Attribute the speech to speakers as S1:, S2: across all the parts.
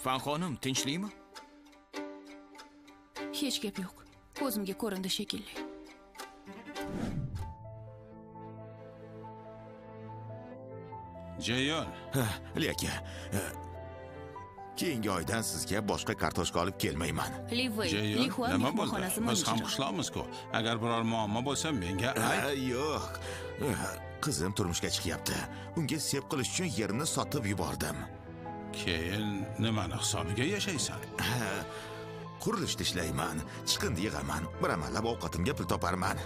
S1: Fan xonim, tinchlikmi?
S2: Hech gap yo'q. Ko'zimga ko'rindi shekilli.
S3: Jayon.
S4: Lekin keyingi oydan sizga boshqa kartoshka olib kelmayman.
S2: Livey,
S3: Jayon,
S2: Lihua
S3: nima bo'ldi?
S2: mehmonxonasi
S3: Biz ham
S2: menejeri.
S3: qishloqmiz-ku. Agar biror muammo bo'lsa, menga ayt.
S4: Yo'q. Qizim turmushga chiqyapti. Unga sep qilish uchun yerini sotib yubordim.
S3: Keyin nimani hisobiga yashaysan?
S4: Qurilishda ishlayman, chiqindi yig'aman, bir amallab ovqatimga pul toparman.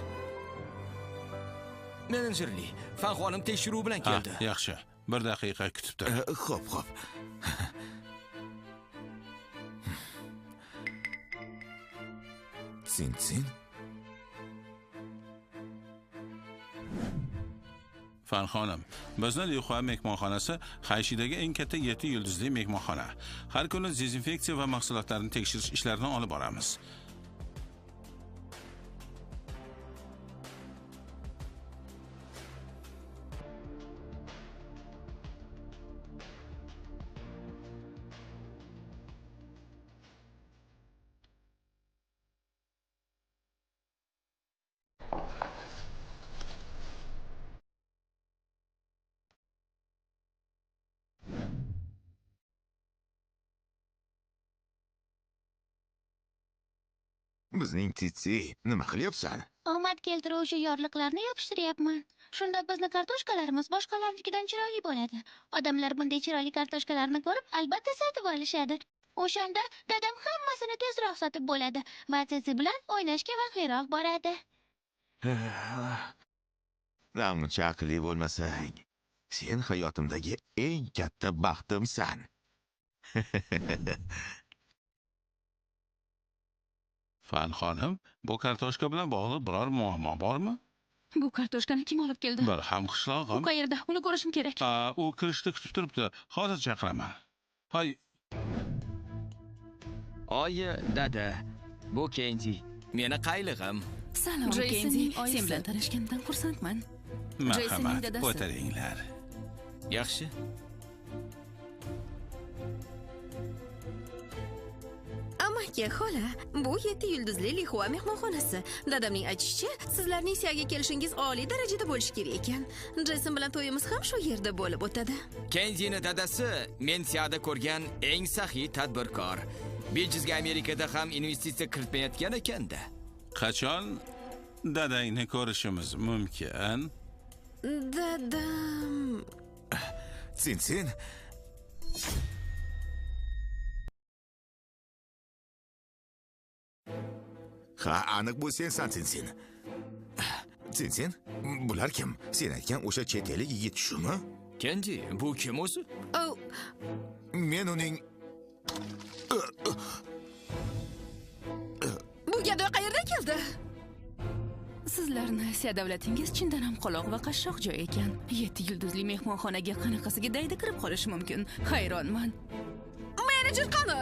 S1: Menejerli, Fan xonim tekshiruv bilan keldi.
S3: Yaxshi. 1 daqiqa kutib tur.
S4: Xo'p. Sin.
S3: Fan xonim, bizni Lihua mehmonxonasi Hayshidagi eng katta 7 yulduzli mehmonxona. Har kuni dezinfeksiya va mahsulotlarni tekshirish ishlarini olib boramiz.
S4: Bizning Titsi, nima qilyapsan?
S5: Omad keltiruvchi yorliqlarni yopishtiryapman. Shunda bizni kartoshkalarimiz boshqalarnikidan chiroyli bo'ladi. Odamlar bunday chiroyli kartoshkalarni ko'rib, albatta sotib olishadi. O'shanda dadam hammasini tezroq sotib bo'ladi va Titsi bilan o'ynashga vaqtliroq boradi.
S4: Uncha aqlli bo'lmasang, sen hayotimdagi eng katta baxtimsan.
S3: Fan xonim, bu kartoshka bilan bog'liq biror muammo bormi?
S2: Bu kartoshkani kim olib keldi?
S3: Bir ham
S2: U
S3: qishlog'im.
S2: qayerda? Uni ko'rishim kerak.
S3: U kirishda kutib turibdi. Hozir chaqiraman. Hoy,
S6: Oyi, dada, bu Kenji.
S1: Meni qaylig'im.
S2: Salom, Kenji. Sen bilan tanishgandan xursandman. Jasonning
S3: marhamat,
S2: dadasi.
S3: o'tiringlar.
S1: Yaxshi.
S7: Amaki, xola, bu 7 yulduzli Lihua mehmonxonasi. Dadamning aytishicha, sizlarning Siyaga kelishingiz oliy darajada bo'lishi kerak ekan. Jason bilan to'yimiz ham shu yerda bo'lib o'tadi.
S1: Kenjini dadasi men Siyada ko'rgan eng saxiy tadbirkor. Bejizga Amerikada ham investitsiya kiritmayotgan ekanda.
S3: Qachon dadangni ko'rishimiz mumkin?
S7: Dadam...
S4: Sin. Ha, aniq bu sensan, Sin. Sin, bular kim? Sen aytgan o'sha chet ellik yigit shumi?
S1: Kenji, bu kim o'zi?
S7: Oh,
S4: Men uning
S7: bu gado qayerdan keldi?
S2: Sizlarni Siya davlatingiz chindan ham qoloq va qashshoq joy ekan. 7 yulduzli mehmonxonaga qanaqasiga daydi kirib qolishi mumkin? Hayronman.
S7: Menejer qani?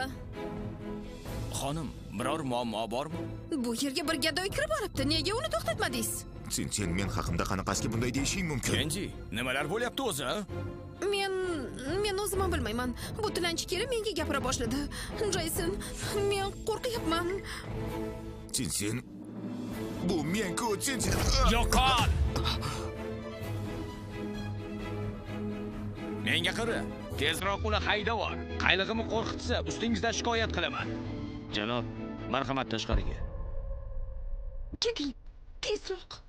S1: Xonim, biror muammo bormi?
S7: Bu yerga bir gadoy kirib olibdi. Nega uni to'xtatmadingiz?
S4: Sin men haqimda qanaqasiga bunday deyishing mumkin?
S1: Kenji, nimalar bo'lyapti o'zi?
S7: Men o'zim ham bilmayman. Bu tilanchi kelib menga gapira boshladi. Jason, men qo'rqyapman.
S4: Sin. Bu men-ku, Sin.
S1: Yo'qol! Menga qara. Tezroq uni haydab ol. Qaylig'imni qo'rqitsa, ustingizdan shikoyat qilaman.
S6: Janob, marhamat tashqariga.
S7: Keting, tezroq.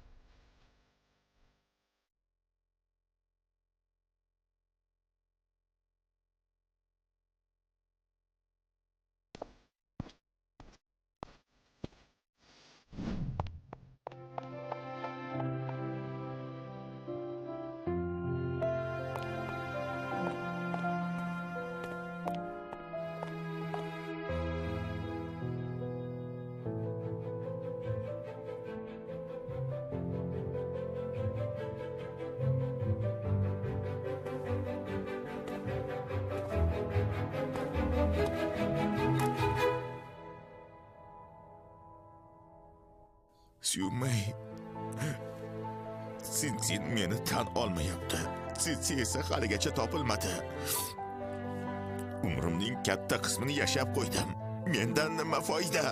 S4: Suyunmay. Sin meni tan olmayapti. Sin esa haligacha topilmadi. Umrimning katta qismini yashab qo'ydim. Mendan nima foyda?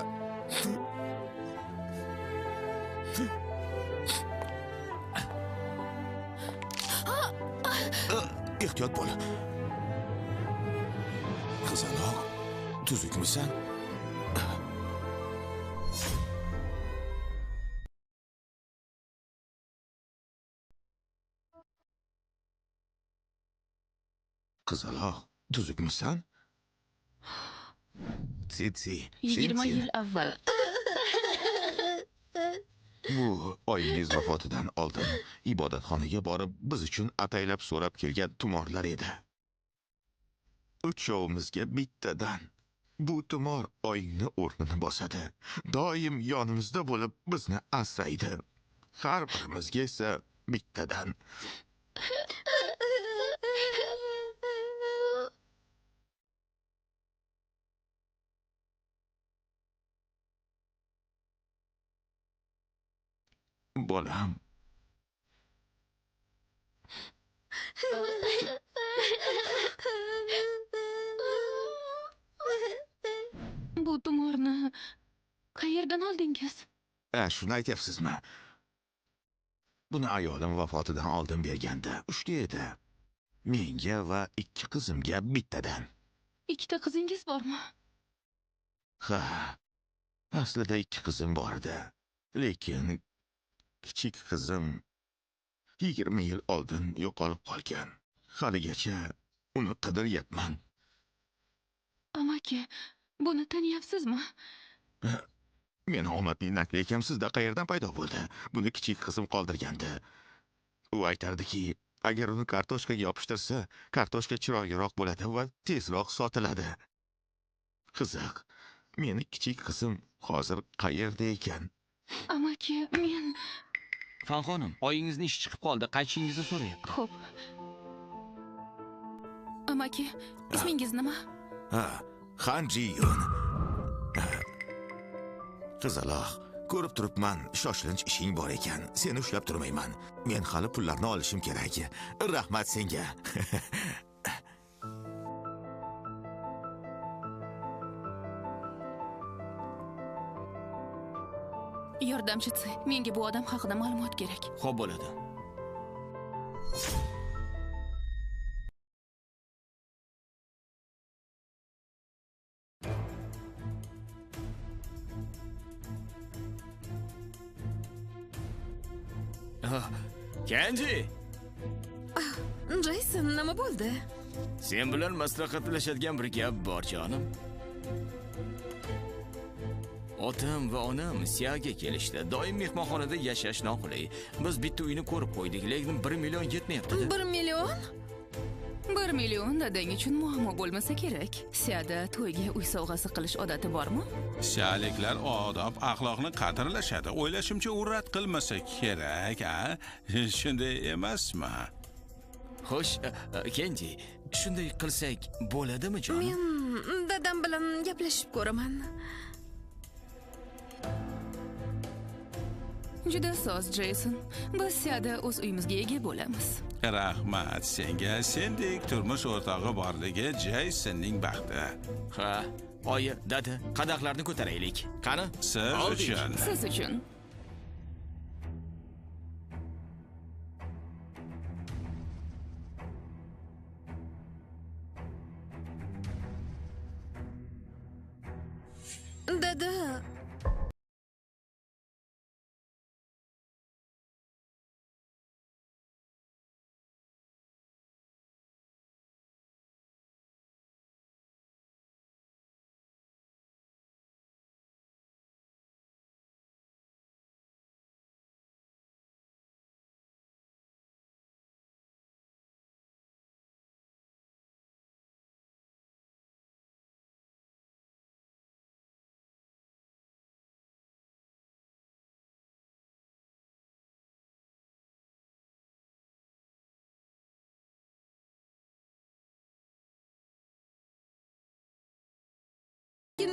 S4: Ehtiyot bo'l. Qizaloq, tuzukmisan? Qizaloq, tuzukmisan? Tsitsi.
S2: 20 yil avval.
S4: Bu oyingiz vafotidan oldin ibodatxonaga borib biz uchun ataylab so'rab kelgan tumorlar edi. Uchovimizga bittadan. Bu tumor oyingni o'rnini bosadi. Doim yonimizda bo'lib bizni asraydi. Har birimizga esa bittadan. Bolam.
S2: Bu tumorni qayerdan oldingiz?
S4: Shuni aytyapsizmi? Buni ayolim vafotidan oldin berganda, uchta edi. Menga va 2 qizimga bittadan.
S2: Ikkita qizingiz bormi?
S4: Ha. Aslida 2 qizim bor edi. Lekin kichik qizim 20 yil oldin yo'qolib qolgan. Haligacha uni qidiryapman.
S2: Amaki, buni taniyapsizmi?
S4: Meni omadli nakli ekam sizda qayerdan paydo bo'ldi? Buni kichik qizim qoldirgandi. U aytardiki, agar uni kartoshkaga yopishtirsa, kartoshka chiroyliroq bo'ladi va tezroq sotiladi. Qiziq, meni kichik qizim hozir qayerda ekan?
S2: Amaki, men...
S6: Fanxonim, oyingizni ishi chiqib qoldi, qaytishingizni so'rayapti.
S2: Xo'p. Amaki, ismingiz nima?
S4: Han Ji-yun. Qizaloq, ko'rib turibman, shoshilinch ishing bor ekan. Seni ushlab turmayman. Men hali pullarni olishim kerak. Rahmat senga.
S2: Yordamchisi, menga bu odam haqida ma'lumot kerak.
S6: Xo'p bo'ladi.
S1: Kenji,
S7: Jayson, nima bo'ldi?
S1: sen bilan maslahatlashadigan bir gap bor, jonim. Otam va onam Siyaga kelishdi. Doim mehmonxonada yashash noqulay. Biz bitta uyni ko'rib qo'ydik, lekin 1 million yetmayapti.
S7: 1 million?
S2: 1 million dadang uchun muammo bo'lmasa kerak. Siyada to'yga uy sovg'asi qilish odati bormi?
S3: Siyaliklar odob, axloqni qadrlashadi. O'ylashimcha, u rad qilmasa kerak, a? Shunday emasmi?
S1: Xo'sh, Kenji, shunday qilsak bo'ladimi, jonim?
S7: Men dadam bilan gaplashib ko'raman.
S2: Juda soz, Jayson. Biz Siyada o'z uyimizga ega bo'lamiz.
S3: Rahmat senga. Sendek turmush o'rtog'i borligi Jaysonning baxti.
S1: Ha, oyi, dada, qadoqlarni ko'taraylik. Qani?
S3: Siz uchun.
S2: Siz uchun.
S7: Dada,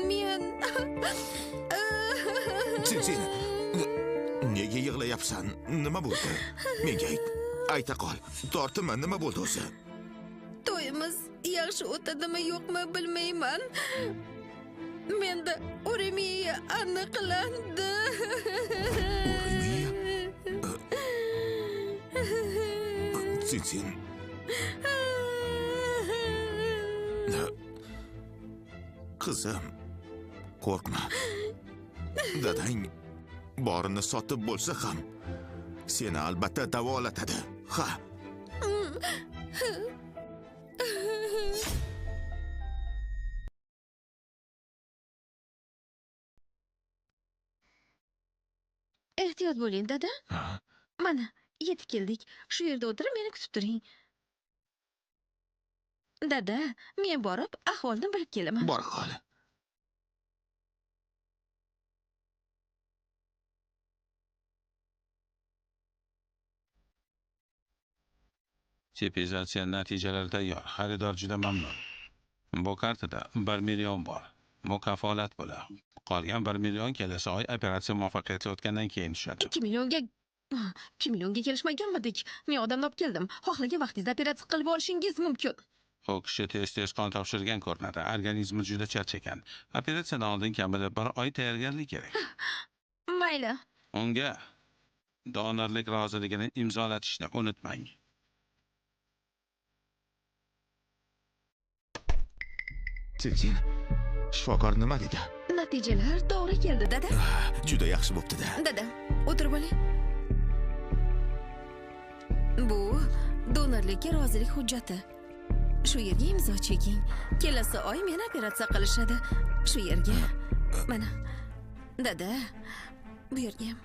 S7: men
S4: Sen nega yig'layapsan? Nima bo'ldi? Menga ayt. Ayta qol. Tortma, nima bo'ldi o'zi?
S7: to'yimiz yaxshi o'tadimi yo'qmi bilmayman. Menda uremiya aniqlandi.
S4: Sen qizim, qo'rqma. Dadang borini sotib bo'lsa ham seni albatta davolatadi. Ha.
S7: Ehtiyot bo'ling, dada. Mana, yetib keldik. Shu yerda o'tirib meni kutib turing. Dada, men borib ahvolni bilib kelaman.
S4: Bor qol.
S3: Tipizatsiya natijalari tayyor. Xaridor juda mamnun. Bu kartada 1 million bor. Bu kafolat puli. Qolgan 1 million kelasi oy operatsiya muvaffaqiyatli o'tgandan keyin tushadi.
S7: 2 millionga kelishmaganmidik. Men odamni olib keldim. Xohlagan vaqtingizda operatsiya qilib olishingiz mumkin.
S3: U kishi tez qon topshirgan ko'rinadi. Organizmi juda charchagan. Operatsiyadan oldin kamida 1 oy tayyorgarlik kerak.
S7: Mayli.
S3: Unga donorlik roziligini imzolatishni unutmang.
S4: Sen shifokor nima dedi?
S7: Natijalar to'g'ri keldi, dada.
S4: Juda yaxshi bo'pti-da.
S7: Dada, o'tirib oling. Bu donorlikka rozilik hujjati. Shu yerga imzo cheking. Kelasi oy meni operatsiya qilishadi. Shu yerga. Mana. Dada, bu yerga ham.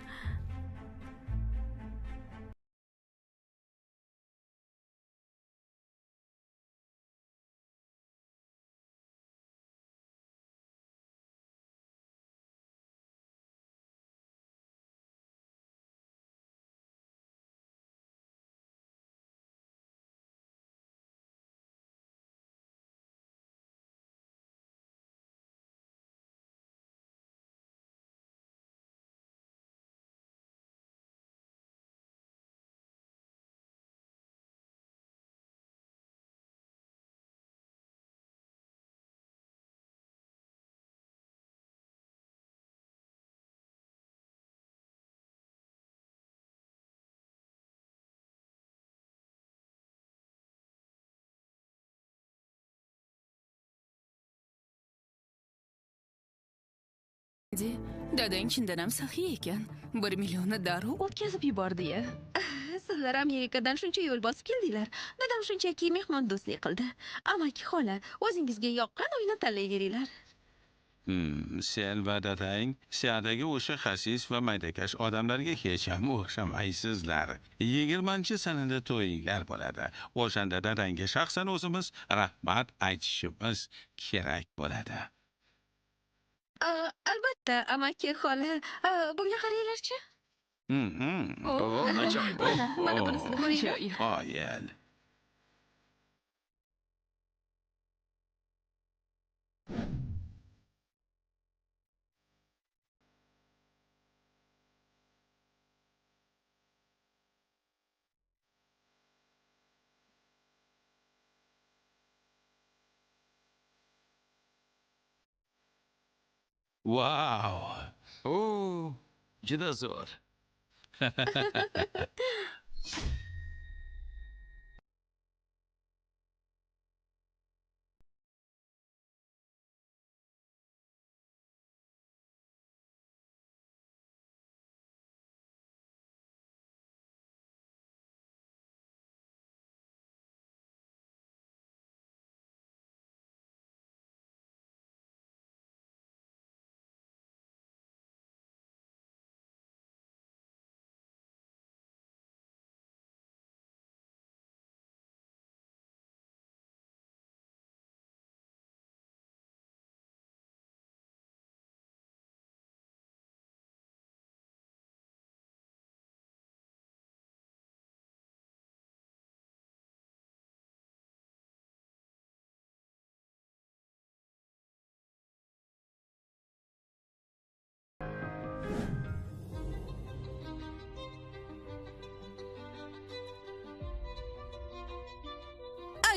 S2: Dadang chindan ham saxiy ekan. 1 millionni darrov o'tkazib yubordi-ya.
S7: Sizlar Amerikadan shuncha yo'l bosib keldinglar. Dadam shunchaki mehmondo'stlik qildi. Amaki xola, o'zingizga yoqqan uyni tanlayveringlar.
S3: Sen va dadang siyadagi o'sha xasis va maydakash odamlarga hech ham o'xshamaysizlar. 20-sanada to'yinglar bo'ladi. O'shanda dadangga shaxsan o'zimiz rahmat aytishimiz kerak bo'ladi.
S7: Albatta, amaki xola. Bunga qaranglar-chi.
S1: Ajoyib.
S7: Mana bunisini ko'ringlar.
S3: Qoyil. Wow.
S6: Juda zo'r.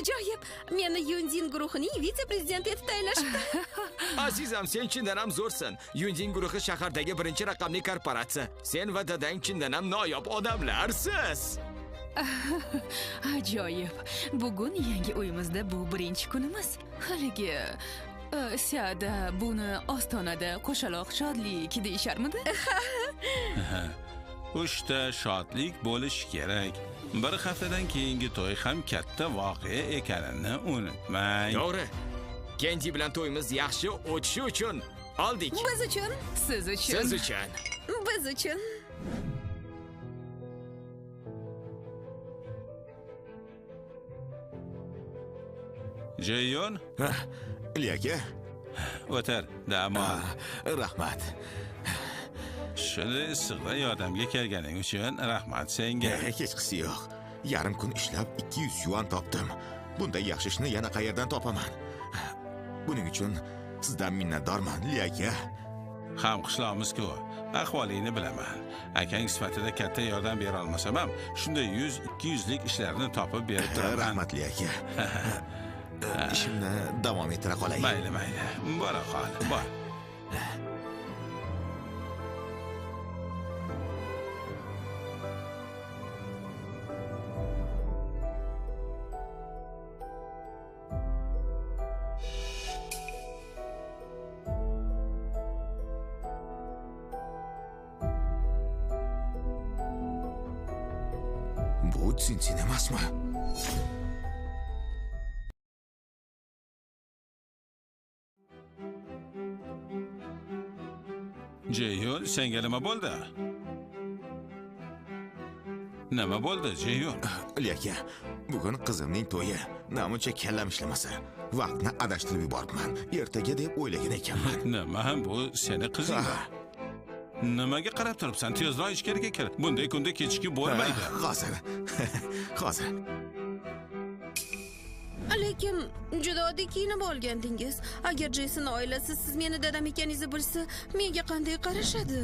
S7: Ajoyib. Meni Yunjin guruhining vitse-prezidenti etib tayinlashibdi.
S1: Azizam, sen chindan ham zo'rsan. Yunjin guruhi shahardagi birinchi raqamli korporatsiya. Sen va dadang chindan ham noyob odamlarsiz.
S2: Ajoyib. Bugun yangi uyimizda bu birinchi kunimiz. Haligi Siyada buni ostonada qo'shaloq shodlik deyisharmidi?
S3: Ushta shodlik bo'lishi kerak. Bir haftadan keyingi to'y ham katta voqea ekanini unutmang.
S1: To'g'ri. Kenji bilan to'yimiz yaxshi o'tishi uchun oldik.
S7: Biz uchun,
S2: Siz uchun.
S1: Siz uchun.
S7: biz uchun.
S3: Jayon,
S4: Aka,
S3: o'tar, dam ol.
S4: rahmat.
S3: Shunday issiqda yordamga kelganing uchun rahmat senga.
S4: Hechqisi yo'q. Yarim kun ishlab 200 yuan topdim. Bunday yaxshi ishni yana qayerdan topaman? Buning uchun sizdan minnatdorman, aka.
S3: Ham qishloqimiz-ku. Ahvolingni bilaman. Akang sifatida katta yordam bera olmasam ham, shunday 100-200 lik ishlarni topib berib turaman.
S4: Rahmatli aka. Ishimni davom ettira qolay.
S3: Mayli. Bora qol. Bor.
S4: Bu Tsinsin emasmi?
S3: Jayon, senga nima bo'ldi? Nima bo'ldi, Jayon?
S4: Aka, bugun qizimning to'yi. Namuncha kallam ishlamasa, vaqtni adashtirib yuboribman. Ertaga deb o'ylagan ekanman.
S3: Nima bu seni qizing? Nimaga qarab turibsan? Tezroq ichkariga kir. Bunday kunda kechikib bo'lmaydi.
S4: Hozir.
S7: Lekin juda oddiy kiyinib olgandingiz. Agar Jason oilasi siz meni dadam ekaningizni bilsa, menga qanday qarashadi?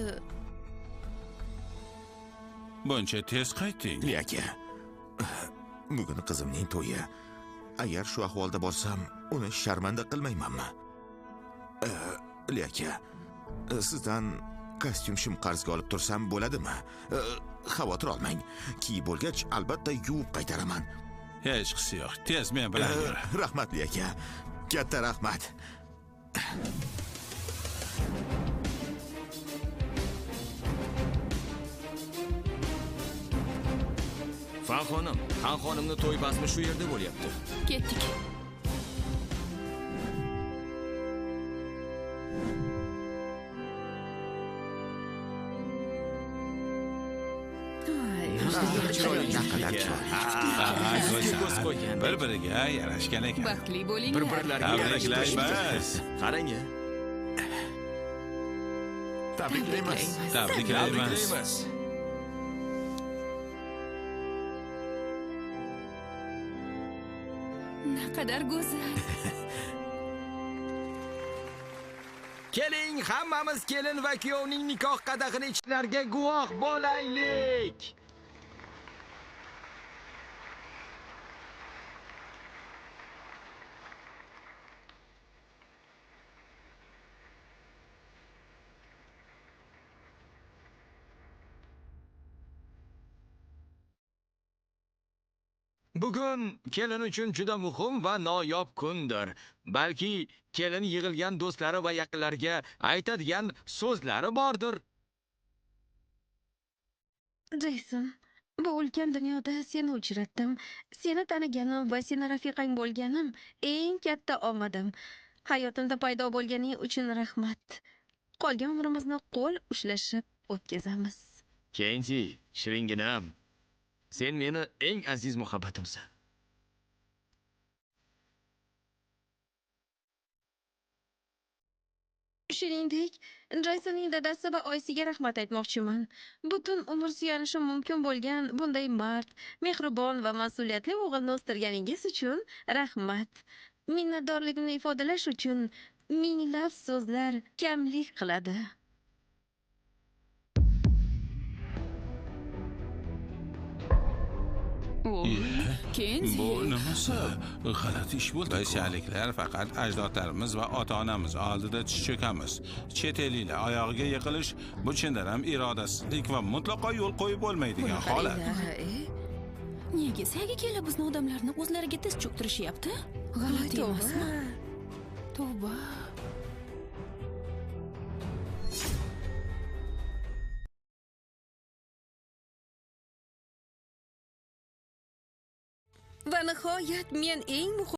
S3: Buncha tez qaytding.
S4: Aka, bugun qizimning to'yi. Agar shu ahvolda bo'lsam, uni sharmanda qilmaymanmi? Aka, sizdan kostyum qarzga olib tursam bo'ladimi? Xavotir olmang. Kiyib bo'lgach, albatta yuvib qaytaraman.
S3: Hech qisi yo'q. Tez men bilan yur.
S4: Rahmatli aka. Katta rahmat.
S1: Fan xonimni to'y basmi shu yerda bo'lyapti.
S2: Ketdik.
S3: Bir-biriga yarashgan ekan.
S2: Baxtli bo'linglar.
S1: Bir-birlariga
S3: Tabriklaymiz.
S1: Qarang.
S3: Tabriklaymiz.
S2: Naqadar go'zal.
S1: Keling, hammamiz kelin va kuyovning nikoh qadag'ini ichlarga guvoh bo'laylik. Bugun kelin uchun juda muhim va noyob kundir. Balki kelin yig'ilgan do'stlari va yaqinlariga aytadigan so'zlari bordir.
S7: Jason, bu ulkan dunyoda seni uchratdim. Seni taniganim va seni rafiqang bo'lganim eng katta omadim. Hayotimda paydo bo'lganing uchun rahmat. Qolgan umrimizni qo'l ushlashib o'tkazamiz.
S1: Kenji, shiringinam. Sen meni eng aziz muhabbatimsan.
S7: Shuningdek, Jasonning dadasi va oyisiga rahmat aytmoqchiman. Butun umr suyanishim mumkin bo'lgan bunday mard, mehribon va mas'uliyatli o'g'ilni o'stirganingiz uchun rahmat. Minnatdorligimni ifodalash uchun minglab so'zlar kamlik qiladi.
S2: Kenzi.
S3: Bu nimasi? G'alati ish bo'ldi. Biz shaliklar faqat ajdodlarimiz va ota-onamiz oldida tiz cho'kamiz. Chet elliklar oyog'iga yiqilish bu chindan ham irodasizlik va mutlaqo yo'l qo'yib bo'lmaydigan holat.
S2: Nega saga kelib bizni odamlarni o'zlariga tiz cho'ktirishyapti? G'alati emasmi? Tavba.
S7: Va nihoyat men eng muhim